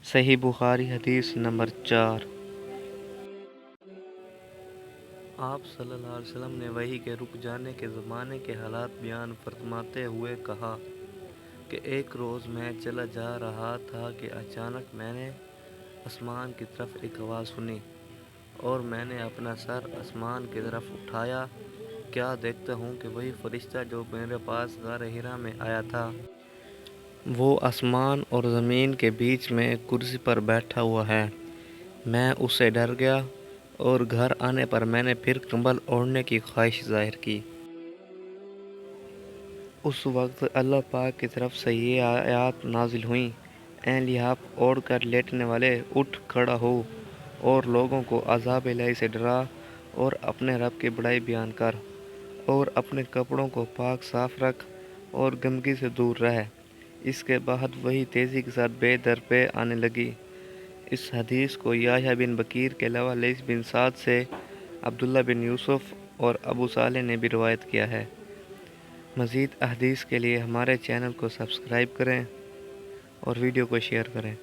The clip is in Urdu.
صحیح بخاری حدیث نمبر 4۔ آپ صلی اللہ علیہ وسلم نے وحی کے رک جانے کے زمانے کے حالات بیان فرماتے ہوئے کہا کہ ایک روز میں چلا جا رہا تھا کہ اچانک میں نے آسمان کی طرف ایک آواز سنی اور میں نے اپنا سر آسمان کی طرف اٹھایا، کیا دیکھتا ہوں کہ وہی فرشتہ جو میرے پاس غار حرا میں آیا تھا، وہ آسمان اور زمین کے بیچ میں کرسی پر بیٹھا ہوا ہے۔ میں اس سے ڈر گیا اور گھر آنے پر میں نے پھر کمبل اوڑھنے کی خواہش ظاہر کی۔ اس وقت اللہ پاک کی طرف سے یہ آیات نازل ہوئیں: اے لحاف اوڑھ کر لیٹنے والے، اٹھ کھڑا ہو اور لوگوں کو عذاب الہی سے ڈرا اور اپنے رب کی بڑائی بیان کر، اور اپنے کپڑوں کو پاک صاف رکھ اور گندگی سے دور رہ۔ اس کے بعد وحی تیزی کے ساتھ بے در پہ آنے لگی۔ اس حدیث کو یحییٰ بن بکیر کے علاوہ لیث بن سعد سے عبداللہ بن یوسف اور ابو صالح نے بھی روایت کیا ہے۔ مزید احادیث کے لیے ہمارے چینل کو سبسکرائب کریں اور ویڈیو کو شیئر کریں۔